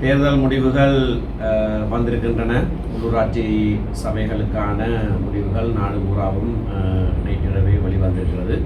தேர்தல் முடிவுகள் வந்திருக்கின்றன. உள்ளூராட்சி சபைகளுக்கான முடிவுகள் நாடு பூராவும் நேற்றிரவே வெளிவந்திருக்கிறது.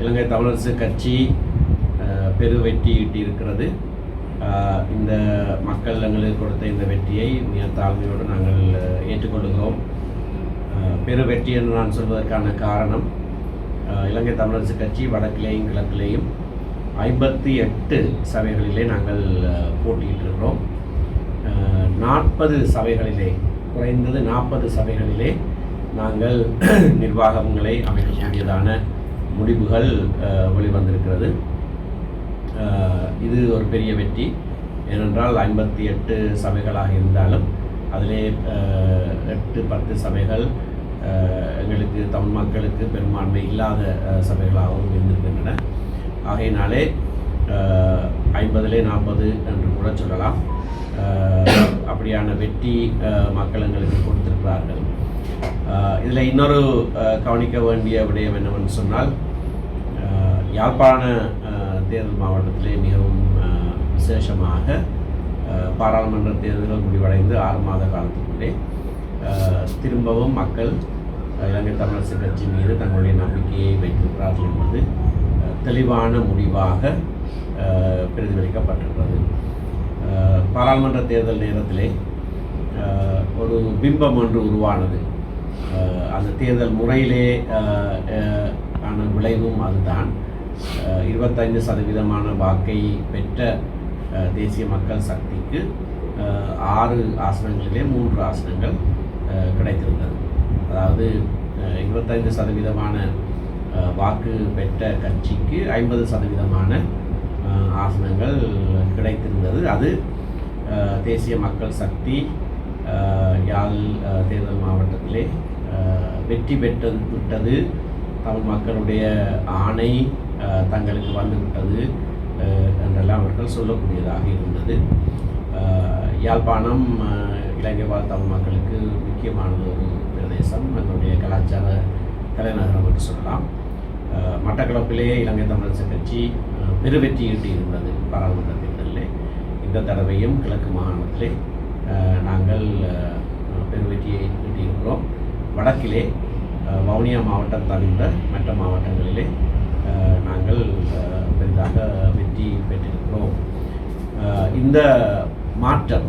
இலங்கை தமிழரசு கட்சி பெரு வெற்றி ஈட்டியிருக்கிறது. இந்த மக்கள் எங்களுக்கு கொடுத்த இந்த வெற்றியை மிக தாழ்மையோடு நாங்கள் ஏற்றுக்கொள்கிறோம். பெரு வெற்றி என்று நான் சொல்வதற்கான காரணம், இலங்கை தமிழரசு கட்சி வடக்கிலேயும் கிழக்கிலேயும் 58 சபைகளிலே நாங்கள் போட்டியிட்டிருக்கிறோம். 40 சபைகளிலே, குறைந்தது 40 சபைகளிலே நாங்கள் நிர்வாகங்களை அமைக்கக்கூடியதான முடிவுகள் வெளிவந்திருக்கிறது. இது ஒரு பெரிய வெற்றி. ஏனென்றால் 58 சபைகளாக இருந்தாலும் அதிலே 8-10 சபைகள் எங்களுக்கு தமிழ் மக்களுக்கு பெரும்பான்மை இல்லாத சபைகளாகவும் இருந்திருக்கின்றன. ஆகையினாலே 50-லே 40 என்று கூட சொல்லலாம். அப்படியான வெற்றி மக்கள் எங்களுக்கு கொடுத்திருக்கிறார்கள். இதில் இன்னொரு கவனிக்க வேண்டிய விடயம் என்னவென்று சொன்னால், யாழ்ப்பாண தேர்தல் மாவட்டத்திலே மிகவும் விசேஷமாக பாராளுமன்ற தேர்தல்கள் முடிவடைந்து 6 மாத காலத்துக்குள்ளே திரும்பவும் மக்கள் இலங்கை தமிழரசு கட்சி மீது தங்களுடைய நம்பிக்கையை வைத்திருக்கிறார்கள் என்பது தெளிவான முடிவாக பிரதிபலிக்கப்பட்டிருக்கிறது. பாராளுமன்ற தேர்தல் நேரத்திலே ஒரு பிம்பம் ஒன்று உருவானது. அந்த தேர்தல் முறையிலே ஆன விளைவும் அதுதான். 25% வாக்கை பெற்ற தேசிய மக்கள் சக்திக்கு 6 ஆசனங்களிலே 3 ஆசனங்கள் கிடைத்திருந்தது. அதாவது 25% வாக்கு பெற்ற கட்சிக்கு 50% ஆசனங்கள் கிடைத்திருந்தது. அது தேசிய மக்கள் சக்தி யாழ் தேர்தல் மாவட்டத்திலே வெற்றி விட்டது, தமிழ் மக்களுடைய ஆணை தங்களுக்கு வந்துவிட்டது என்றெல்லாம் அவர்கள் சொல்லக்கூடியதாக இருந்தது. யாழ்ப்பாணம் இலங்கை வாழ் தமிழ் மக்களுக்கு முக்கியமானது ஒரு பிரதேசம், எங்களுடைய கலாச்சார தலைநகரம் என்று சொல்லலாம். மட்டக்களப்பிலே இலங்கை தமிழரசு கட்சி பெருவெற்றி ஈட்டியிருந்தது பாராளுமன்ற தேர்தலில். இந்த தடவையும் கிழக்கு மாகாணத்திலே நாங்கள் பெருவெற்றியை ஈட்டியிருக்கிறோம். வடக்கிலே வவுனியா மாவட்டம் தவிர்த்த மற்ற மாவட்டங்களிலே நாங்கள் பெரிதாக வெற்றி பெற்றிருக்கிறோம். இந்த மாற்றம்,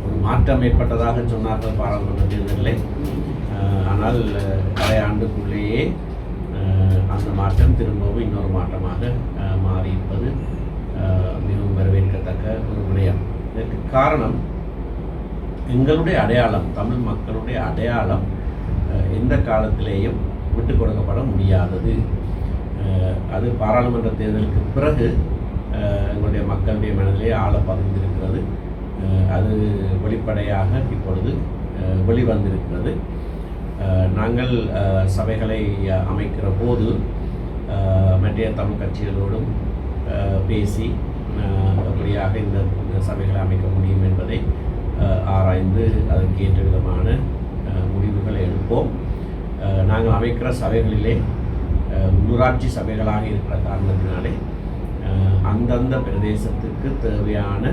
ஒரு மாற்றம் ஏற்பட்டதாக சொன்னார்கள் பாராளுமன்ற தேர்தலில். ஆனால் அரை ஆண்டுக்குள்ளேயே அந்த மாற்றம் திரும்பவும் இன்னொரு மாற்றமாக மாறியிருப்பது மிகவும் வரவேற்கத்தக்க ஒரு விடயம். இதற்கு காரணம், எங்களுடைய அடையாளம், தமிழ் மக்களுடைய அடையாளம் எந்த காலத்திலேயும் விட்டு கொடுக்கப்பட முடியாதது. அது பாராளுமன்ற தேர்தலுக்கு பிறகு எங்களுடைய மக்களுடைய மனதிலே ஆழ பதிந்திருக்கிறது. அது வெளிப்படையாக இப்பொழுது வெளிவந்திருக்கிறது. நாங்கள் சபைகளை அமைக்கிற போது மற்ற தமிழ் கட்சிகளோடும் பேசி அப்படியாக இந்த சபைகளை அமைக்க முடியும் என்பதை ஆராய்ந்து அதற்கு ஏற்ற விதமான முடிவுகளை எடுப்போம். நாங்கள் அமைக்கிற சபைகளிலே உள்ளூராட்சி சபைகளாக இருக்கிற காரணத்தினாலே அந்தந்த பிரதேசத்துக்கு தேவையான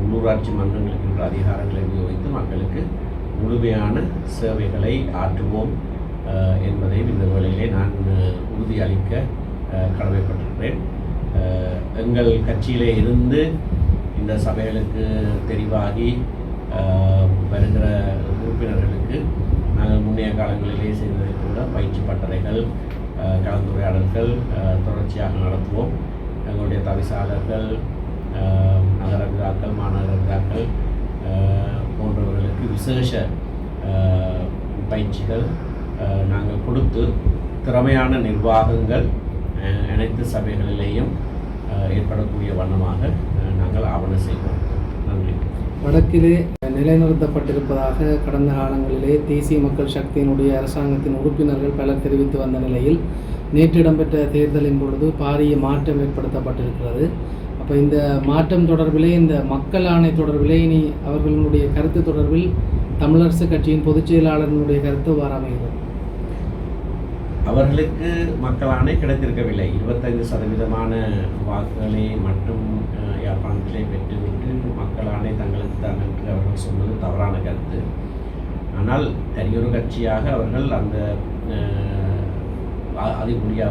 உள்ளூராட்சி மன்றங்களுக்கு என்ற அதிகாரங்களை உபயோகித்து மக்களுக்கு முழுமையான சேவைகளை ஆற்றுவோம் என்பதை இந்த வேளையிலே நான் உறுதியளிக்க கடமைப்பட்டிருக்கிறேன். எங்கள் கட்சியிலே இருந்து இந்த சபைகளுக்கு தெரிவாகி வருகிற உறுப்பினர்களுக்கு நாங்கள் முன்னைய காலங்களிலே செய்ததை கூட பயிற்சி பட்டறைகள், கலந்துரையாடல்கள் தொடர்ச்சியாக நடத்துவோம். எங்களுடைய தவிசாளர்கள், நகர விழாக்கள், மாநகர விழாக்கள் போன்றவர்களுக்கு விசேஷ பயிற்சிகள் நாங்கள் கொடுத்து திறமையான நிர்வாகங்கள் அனைத்து சபைகளிலேயும் ஏற்படக்கூடிய வண்ணமாக நாங்கள் ஆவணம் செய்வோம். நன்றி. வடக்கிலே நிலைநிறுத்தப்பட்டிருப்பதாக கடந்த காலங்களிலே தேசிய மக்கள் சக்தியினுடைய அரசாங்கத்தின் உறுப்பினர்கள் பலர் தெரிவித்து வந்த நிலையில் நேற்று இடம்பெற்ற தேர்தலின் பொழுது பாரிய மாற்றம் ஏற்படுத்தப்பட்டிருக்கிறது. அப்போ இந்த மாற்றம் தொடர்பிலே, இந்த மக்கள் ஆணை தொடர்பிலே இனி அவர்களுடைய கருத்து தொடர்பில் தமிழரசு கட்சியின் பொதுச் செயலாளர்களுடைய கருத்து வாராமைகிறது. அவர்களுக்கு மக்கள் ஆணை கிடைத்திருக்கவில்லை. 25% வாக்குகளை மட்டும் யாழ்ப்பாணத்திலே பெற்றுவிட்டு தவறான கருத்து. ஆனால் தனியொரு கட்சியாக அவர்கள் அந்த அதிகூடிய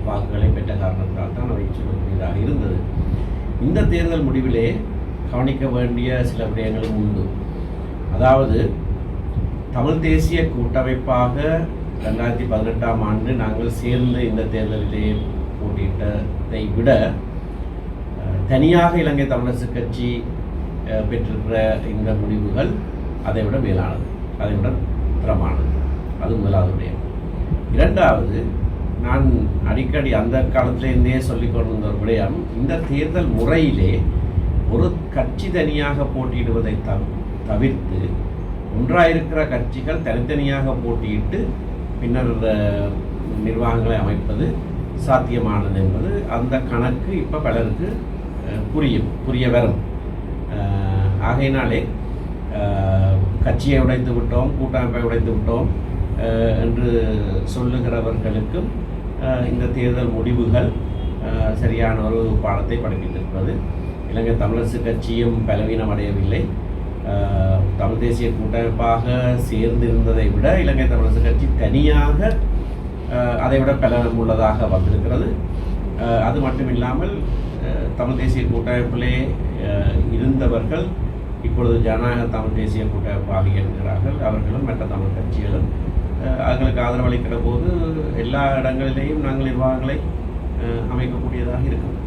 வாக்குகளை பெற்ற காரணத்தால் தான் அவை சொல்லக்கூடியதாக இருந்தது. இந்த தேர்தல் முடிவிலே கவனிக்க வேண்டிய சில விடயங்களும் உண்டு. அதாவது தமிழ் தேசிய கூட்டமைப்பாக 2018ஆம் ஆண்டு நாங்கள் சேர்ந்து இந்த தேர்தலிலே போட்டியிட்டதை விட தனியாக இலங்கை தமிழரசு கட்சி பெற்றிருக்கிற இந்த முடிவுகள் அதை விட மேலானது, அதை விட பிரமானது. அது முதலாவது விடயம். இரண்டாவது, நான் அடிக்கடி அந்த காலத்திலேருந்தே சொல்லிக் கொண்டிருந்த ஒரு விடயம், இந்த தேர்தல் முறையிலே ஒரு கட்சி தனியாக போட்டியிடுவதை தவிர்த்து ஒன்றாயிருக்கிற கட்சிகள் தனித்தனியாக போட்டியிட்டு பின்னர் நிர்வாகங்களை அமைப்பது சாத்தியமானது என்பது அந்த கணக்கு இப்போ பலருக்கு புரிய வரும். ஆகையினாலே கட்சியை உடைத்து விட்டோம், கூட்டமைப்பை உடைத்து விட்டோம் என்று சொல்லுகிறவர்களுக்கும் இந்த தேர்தல் முடிவுகள் சரியான ஒரு பாடத்தை படிப்பித்திருக்கிறது. இலங்கை தமிழரசு கட்சியும் பலவீனம் அடையவில்லை. தமிழ் தேசிய கூட்டமைப்பாக சேர்ந்திருந்ததை விட இலங்கை தமிழரசு கட்சி தனியாக அதை விட பலவீனம் உள்ளதாக வந்திருக்கிறது. அது மட்டும் இல்லாமல் தமிழ் தேசிய கூட்டமைப்பிலே இருந்தவர்கள் இப்பொழுது ஜனநாயக தமிழ் தேசிய கூட்டமைப்பாக இருக்கிறார்கள். அவர்களும் மற்ற தமிழ் கட்சிகளும் அவர்களுக்கு ஆதரவளிக்கிற போது எல்லா இடங்களிலேயும் நாங்கள் நிர்வாகங்களை அமைக்கக்கூடியதாக இருக்கும்.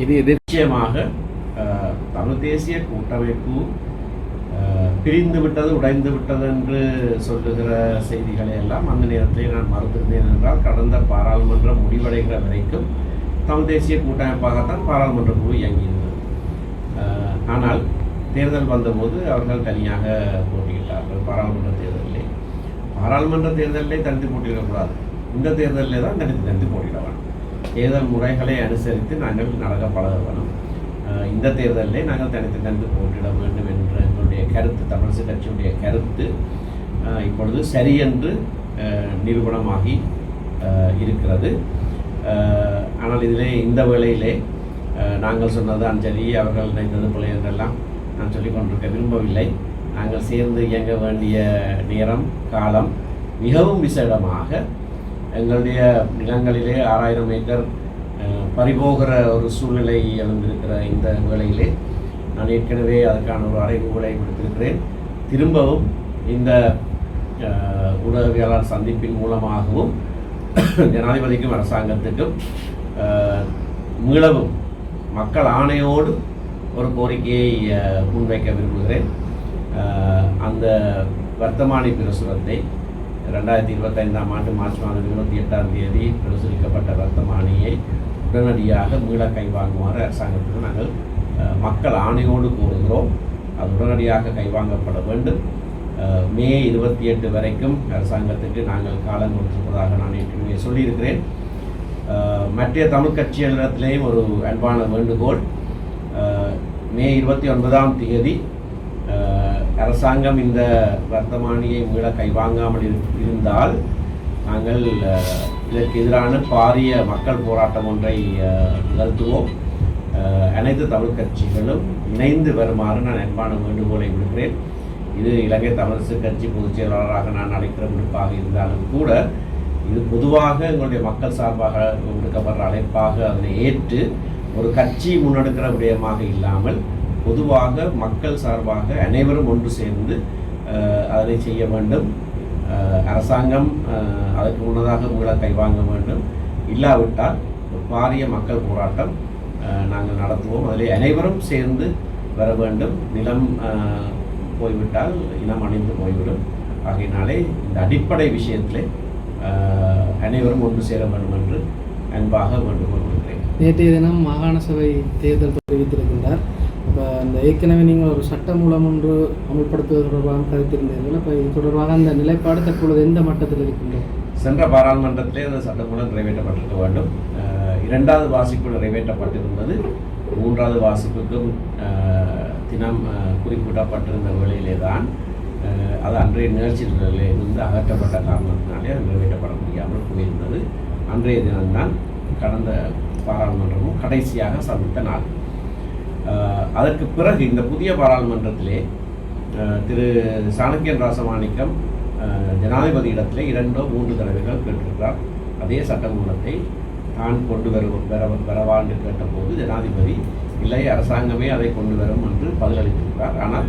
இது நிச்சயமாக தமிழ் தேசிய கூட்டமைப்பு பிரிந்து விட்டது, உடைந்து விட்டது என்று சொல்லுகிற செய்திகளை எல்லாம் அந்த நேரத்தில் நான் மறுத்திருந்தேன். என்றால் கடந்த பாராளுமன்றம் முடிவடைகிற வரைக்கும் தமிழ் தேசிய கூட்டமைப்பாகத்தான் பாராளுமன்ற குழு இயங்கியிருந்தது. ஆனால் தேர்தல் வந்தபோது அவர்கள் தனியாக போட்டியிட்டார்கள். பாராளுமன்ற தேர்தலிலே தனித்து போட்டியிடக்கூடாது, இந்த தேர்தலிலே தான் தனித்து போட்டியிட வேணும். தேர்தல் முறைகளை அனுசரித்து நாங்கள் நடக்க பழக வேணும். இந்த தேர்தலிலே நாங்கள் தனித்து போட்டியிட வேண்டும் என்ற எங்களுடைய கருத்து, தமிழரசு கட்சியுடைய கருத்து இப்பொழுது சரியென்று நிரூபணமாகி இருக்கிறது. ஆனால் இதிலே இந்த வேளையிலே நாங்கள் சொன்னதுதான் சரி, அவர்கள் நினைத்தது பிள்ளை என்றெல்லாம் நான் சொல்லிக் கொண்டிருக்க விரும்பவில்லை. நாங்கள் சேர்ந்து இயங்க வேண்டிய நேரம் காலம் மிகவும் விசேடமாக எங்களுடைய நிலங்களிலே 6000 ஏக்கர் பறிபோகிற ஒரு சூழ்நிலை எழுந்திருக்கிற இந்த வேளையிலே நான் ஏற்கனவே அதற்கான ஒரு அறைகூலை விடுத்திருக்கிறேன். திரும்பவும் இந்த ஊடகவியலாளர் சந்திப்பின் மூலமாகவும் ஜனாதிபதிக்கும் அரசாங்கத்துக்கும் மீளவும் மக்கள் ஆணையோடு ஒரு கோரிக்கையை முன்வைக்க விரும்புகிறேன். அந்த வர்த்தமானி பிரசுரத்தை 2025ஆம் ஆண்டு மார்ச் மாதம் 28ஆம் தேதி பிரசுரிக்கப்பட்ட வர்த்தமானியை உடனடியாக மீள கைவாங்குமாறு அரசாங்கத்துக்கு நாங்கள் மக்கள் ஆணையோடு கூறுகிறோம். அது உடனடியாக கைவாங்கப்பட வேண்டும். மே 28 வரைக்கும் அரசாங்கத்துக்கு நாங்கள் காலம் கொடுத்திருப்பதாக நான் ஏற்கனவே சொல்லியிருக்கிறேன். மற்ற தமிழ் கட்சிகளிடத்திலேயும் ஒரு அன்பான வேண்டுகோள், மே 29ஆம் தேதி அரசாங்கம் இந்த வர்த்தமானியை மீள கைவாங்காமல் இருந்தால் நாங்கள் இதற்கு எதிரான பாரிய மக்கள் போராட்டம் ஒன்றை நிகழ்த்துவோம். அனைத்து தமிழ் கட்சிகளும் இணைந்து வருமாறு நான் அன்பான வேண்டுகோளை விடுக்கிறேன். இது இலங்கை தமிழரசு கட்சி பொதுச் செயலாளராக நான் அழைக்கிற விடுப்பாக இருந்தாலும் கூட இது பொதுவாக எங்களுடைய மக்கள் சார்பாக விடுக்கப்படுற அழைப்பாக அதனை ஏற்று ஒரு கட்சி முன்னெடுக்கிற விடயமாக இல்லாமல் பொதுவாக மக்கள் சார்பாக அனைவரும் ஒன்று சேர்ந்து அதனை செய்ய வேண்டும். அரசாங்கம் அதற்கு முன்னதாக மீள கைவாங்க வேண்டும். இல்லாவிட்டால் ஒரு பாரிய மக்கள் போராட்டம் நாங்கள் நடத்துவோம். அதில் அனைவரும் சேர்ந்து வர வேண்டும். நிலம் போய்விட்டால் இனம் அணிந்து போய்விடும். ஆகையினாலே இந்த அடிப்படை விஷயத்திலே அனைவரும் ஒன்று சேர வேண்டும் என்று அன்பாக வேண்டுகோள் கொடுக்கிறேன். நேற்றைய தினம் மாகாண சபை தேர்தல் தெரிவித்திருக்கின்றார். இப்போ அந்த ஏற்கனவே நீங்கள் ஒரு சட்ட மூலம் ஒன்று அமல்படுத்துவது தொடர்பாக கருத்திருந்தீர்கள். இப்போ இது தொடர்பாக அந்த நிலைப்பாடு தற்பொழுது எந்த மட்டத்தில் இருக்கின்றோம்? சென்ற பாராளுமன்றத்திலே அந்த சட்டமூலம் நிறைவேற்றப்பட்டிருக்க வேண்டும். 2வது வாசிப்பு நிறைவேற்றப்பட்டிருந்தது. 3வது வாசிப்புக்கும் தினம் குறிப்பிடப்பட்டிருந்த வேளையிலே தான் அது அன்றைய நிகழ்ச்சிகளிலே இருந்து அகற்றப்பட்ட காரணத்தினாலே அது நிறைவேற்றப்பட முடியாமல் போயிருந்தது. அன்றைய தினம்தான் கடந்த பாராளுமன்றமும் கடைசியாக சந்தித்த நாள். அதற்கு பிறகு இந்த புதிய பாராளுமன்றத்திலே திரு சாணக்கியன் ராசமாணிக்கம் ஜனாதிபதியிடத்தில் 2 or 3 தடவைகள் கேட்டிருக்கிறார். அதே சட்டமூலத்தை தான் கொண்டு வரவான்னு கேட்டபோது ஜனாதிபதி இல்லை, அரசாங்கமே அதை கொண்டு வரும் என்று பதிலளித்திருக்கிறார். ஆனால்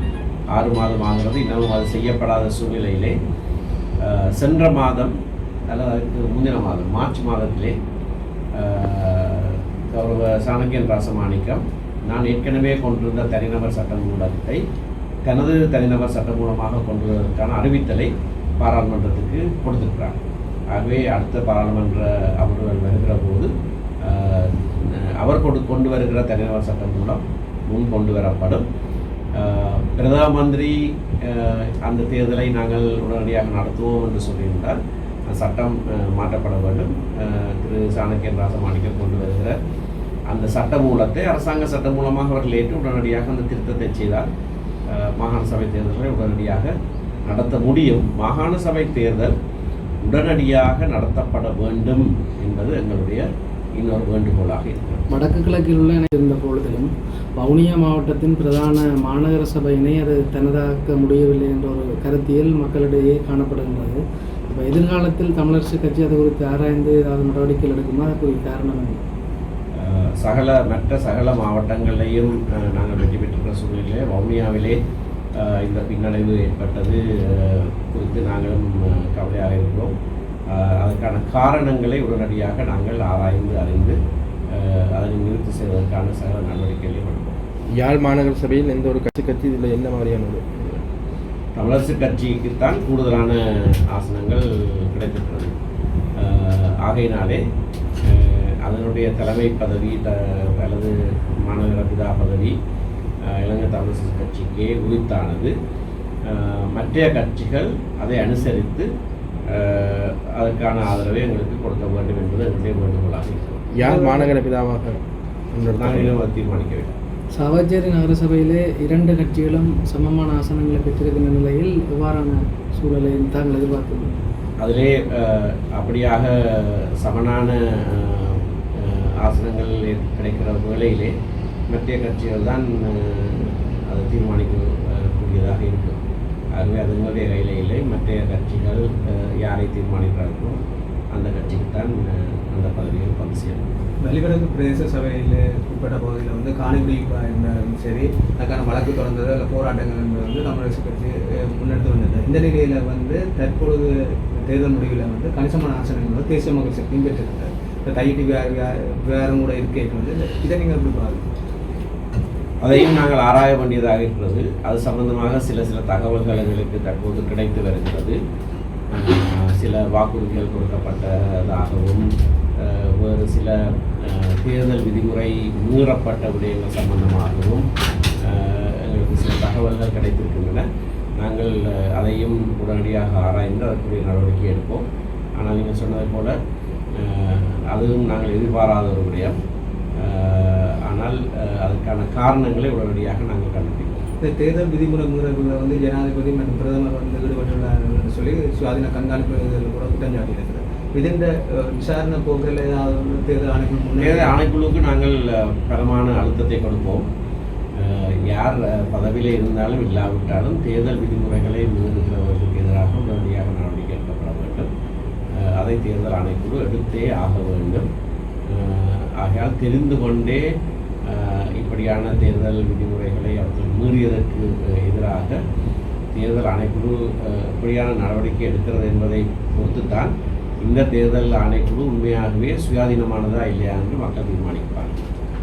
6 மாதம் ஆகிறது, இன்னமும் அது செய்யப்படாத சூழ்நிலையிலே சென்ற மாதம் அல்லது அதுக்கு முந்தின மாதம் மார்ச் மாதத்திலே கௌரவ சாணக்கியன் ராசமாணிக்கம் நான் ஏற்கனவே கொண்டிருந்த தனிநபர் சட்டமூலத்தை தனது தனிநபர் சட்டமூலமாக கொண்டு வருவதற்கான அறிவித்தலை பாராளுமன்றத்துக்கு கொடுத்திருக்கிறார். ஆகவே அடுத்த பாராளுமன்ற அமர்வுகள் வருகிற போது அவர் கொண்டு வருகிற தனிநபர் சட்டம் மூலம் முன் கொண்டு வரப்படும். பிரதம மந்திரி அந்த தேர்தலை நாங்கள் உடனடியாக நடத்துவோம் என்று சொல்லியிருந்தால் சட்டம் மாற்றப்பட வேண்டும். திரு சாணக்கியன் ராசமாணிக்கம் கொண்டு வருகிற அந்த சட்ட மூலத்தை அரசாங்க சட்டம் மூலமாக அவர்கள் ஏற்று உடனடியாக அந்த திருத்தத்தை செய்தால் மாகாண சபை தேர்தல்களை உடனடியாக நடத்த முடியும். மாகாண சபை தேர்தல் உடனடியாக நடத்தப்பட வேண்டும் என்பது எங்களுடைய இன்னொரு வேண்டுகோளாக இருக்கிறது. வடக்கு கிழக்கில் உள்ள இருந்த பொழுதிலும் வவுனியா மாவட்டத்தின் பிரதான மாநகர சபையினை அது தனதாக்க முடியவில்லை என்ற ஒரு கருத்தியல் மக்களிடையே காணப்படுகின்றது. இப்போ எதிர்காலத்தில் தமிழரசு கட்சி அது குறித்து ஆராய்ந்து ஏதாவது நடவடிக்கைகள் எடுக்குமா? அதுக்கு காரணம் என்ன? மற்ற சகல மாவட்டங்களையும் நாங்கள் வெற்றி பெற்றிருக்கிற சூழ்நிலையிலே வவுனியாவிலே இந்த பின்னடைவு ஏற்பட்டது குறித்து நாங்களும் கவலையாக இருக்கிறோம். அதற்கான காரணங்களை உடனடியாக நாங்கள் ஆராய்ந்து அறிந்து அதனை நிறுத்தி செய்வதற்கான சகல நடவடிக்கைகளையும் எடுப்போம். யாழ் மாநகர சபையில் எந்த ஒரு கட்சி இதில் என்ன மாதிரியானது? தமிழரசு கட்சிக்குத்தான் கூடுதலான ஆசனங்கள் கிடைத்திருக்கிறது. ஆகையினாலே அதனுடைய தலைமை பதவி அல்லது மாநகர பிதா பதவி இலங்கை தமிழரசு கட்சிக்கே உரித்தானது. மற்ற கட்சிகள் அதை அனுசரித்து அதற்கான ஆதரவை எங்களுக்கு கொடுக்க வேண்டும் என்பது என்னுடைய வேண்டுகோளாக இருக்கிறது. யார் மாநகர பிதாவாக நாங்கள் தீர்மானிக்க வேண்டும். சாவச்சேரி நகரசபையிலே 2 கட்சிகளும் சமமான ஆசனங்களை பெற்றிருக்கின்ற நிலையில் எவ்வாறான சூழலை தாங்கள் எதிர்பார்க்கிறது? அதிலே அப்படியாக சமனான ஆசனங்கள் கிடைக்கிற வேளையிலே மத்திய கட்சிகள் தான் அதை தீர்மானிக்கக்கூடியதாக இருக்கும். ஆகவே அது எங்களுடைய கையில் இல்லை. மற்ற கட்சிகள் யாரை தீர்மானிக்கிறார்களோ அந்த கட்சிக்குத்தான் அந்த பதவிகள் வந்து சேரும். வெளிவடக்கு பிரதேச சபையில் உட்பட்ட பகுதியில் வந்து காணிக்குடி இருந்தாலும் சரி, அதுக்கான வழக்கு தொடர்ந்தது இல்லை போராட்டங்கள் என்பது தமிழரசு கட்சி முன்னெடுத்து வந்தது. இந்த நிலையில் வந்து தற்பொழுது தேர்தல் முடிவில் வந்து கணிசமான ஆசனங்கள் தேசிய மக்கள் சக்தியும் பெற்றிருக்கிறது. இந்த தையிட்டு விவகாரம் கூட இருக்கே வந்து இதை நீங்கள் எப்படி பாருங்கள்? அதையும் நாங்கள் ஆராய வேண்டியதாக இருக்கிறது. அது சம்பந்தமாக சில தகவல்கள் எங்களுக்கு தற்போது கிடைத்து வருகிறது. சில வாக்குறுதிகள் கொடுக்கப்பட்டதாகவும் வேறு சில தேர்தல் விதிமுறை மீறப்பட்ட விடயங்கள் சம்பந்தமாகவும் எங்களுக்கு சில தகவல்கள் கிடைத்திருக்கின்றன. நாங்கள் அதையும் உடனடியாக ஆராய்ந்து அதற்குரிய நடவடிக்கை எடுப்போம். ஆனால் நீங்கள் சொன்னதை போல அதுவும் நாங்கள் எதிர்பாராத ஒரு விடயம். ஆனால் அதுக்கான காரணங்களை உடனடியாக நாங்கள் கண்டுபிடிப்போம். இந்த தேர்தல் விதிமுறை மீறல்களை வந்து ஜனாதிபதி மற்றும் பிரதமர் வந்து ஈடுபட்டுள்ளார் என்று சொல்லி சுயாதீன கண்காணிப்பு கூட குற்றம் சாட்டியிருக்கிறது. இந்த விசாரணை போக்கில் ஏதாவது தேர்தல் ஆணைக்குழுவுக்கு நாங்கள் பலமான அழுத்தத்தை கொடுப்போம். யார் பதவியில் இருந்தாலும் இல்லாவிட்டாலும் தேர்தல் விதிமுறைகளை மீறுகிறவர்களுக்கு எதிராக உடனடியாக நடவடிக்கை எடுக்கப்பட வேண்டும். அதை தேர்தல் ஆணைக்குழு எடுத்தே ஆக வேண்டும். ஆகையால் தெரிந்து கொண்டே இப்படியான தேர்தல் விதிமுறைகளை அவர்கள் மீறியதற்கு எதிராக தேர்தல் ஆணைக்குழு இப்படியான நடவடிக்கை எடுக்கிறது என்பதை பொறுத்துத்தான் இந்த தேர்தல் ஆணைக்குழு உண்மையாகவே சுயாதீனமானதா இல்லையா என்று மக்கள் தீர்மானிப்பார்கள்.